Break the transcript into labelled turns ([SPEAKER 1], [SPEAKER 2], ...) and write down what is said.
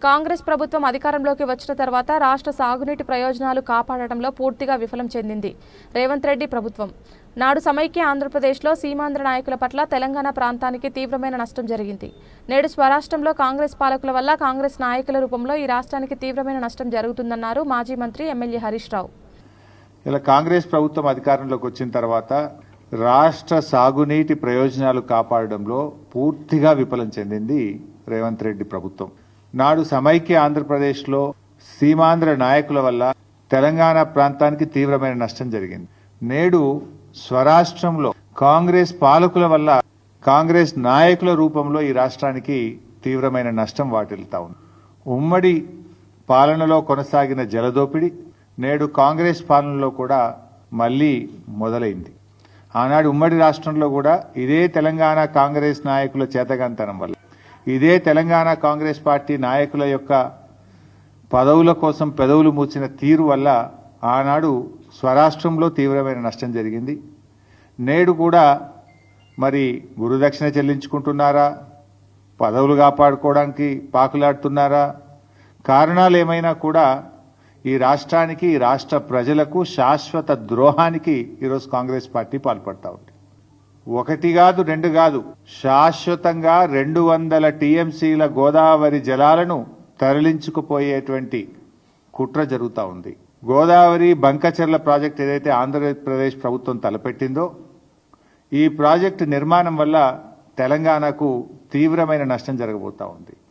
[SPEAKER 1] కాంగ్రెస్ ప్రభుత్వం అధికారంలోకి వచ్చిన తర్వాత రాష్ట్ర సాగునీటి ప్రయోజనాలు కాపాడటంలో పూర్తిగా విఫలం చెందింది రేవంత్ రెడ్డి ప్రభుత్వం. నాడు సమైక్య ఆంధ్రప్రదేశ్లో సీమాంధ్ర నాయకుల పట్ల తెలంగాణ ప్రాంతానికి తీవ్రమైన నష్టం జరిగింది. నేడు స్వరాష్ట్రంలో కాంగ్రెస్ పాలకుల వల్ల కాంగ్రెస్ నాయకుల రూపంలో ఈ రాష్ట్రానికి తీవ్రమైన నష్టం జరుగుతుందన్నారు మాజీ మంత్రి ఎమ్మెల్యే హరీష్ రావు.
[SPEAKER 2] ఇలా కాంగ్రెస్ ప్రభుత్వం అధికారంలోకి వచ్చిన తర్వాత రాష్ట్ర సాగునీటి ప్రయోజనాలు కాపాడడంలో పూర్తిగా విఫలం చెందింది రేవంత్ రెడ్డి ప్రభుత్వం. నాడు సమైక్య ఆంధ్రప్రదేశ్లో సీమాంధ్ర నాయకుల వల్ల తెలంగాణ ప్రాంతానికి తీవ్రమైన నష్టం జరిగింది. నేడు స్వరాష్ట్రంలో కాంగ్రెస్ పాలకుల వల్ల కాంగ్రెస్ నాయకుల రూపంలో ఈ రాష్ట్రానికి తీవ్రమైన నష్టం వాటిల్తా ఉంది. ఉమ్మడి పాలనలో కొనసాగిన జలదోపిడి నేడు కాంగ్రెస్ పాలనలో కూడా మళ్లీ మొదలైంది. ఆనాడు ఉమ్మడి రాష్ట్రంలో కూడా ఇదే తెలంగాణ కాంగ్రెస్ నాయకుల చేతగాంతనం వల్ల, ఇదే తెలంగాణ కాంగ్రెస్ పార్టీ నాయకుల యొక్క పదవుల కోసం పెదవులు మూసిన తీరు వల్ల ఆనాడు స్వరాష్ట్రంలో తీవ్రమైన నష్టం జరిగింది. నేడు కూడా మరి గురుదక్షిణ చెల్లించుకుంటున్నారా, పదవులు కాపాడుకోవడానికి పాకులాడుతున్నారా, కారణాలు ఏమైనా కూడా ఈ రాష్ట్రానికి, ఈ రాష్ట్ర ప్రజలకు శాశ్వత ద్రోహానికి ఈరోజు కాంగ్రెస్ పార్టీ పాల్పడతా ఉంది. ఒకటి కాదు, రెండు కాదు, శాశ్వతంగా 200 టీఎంసీల గోదావరి జలాలను తరలించుకుపోయేటువంటి కుట్ర జరుగుతూ ఉంది. గోదావరి బంకచెర్ల ప్రాజెక్ట్ ఏదైతే ఆంధ్రప్రదేశ్ ప్రభుత్వం తలపెట్టిందో, ఈ ప్రాజెక్టు నిర్మాణం వల్ల తెలంగాణకు తీవ్రమైన నష్టం జరగబోతా ఉంది.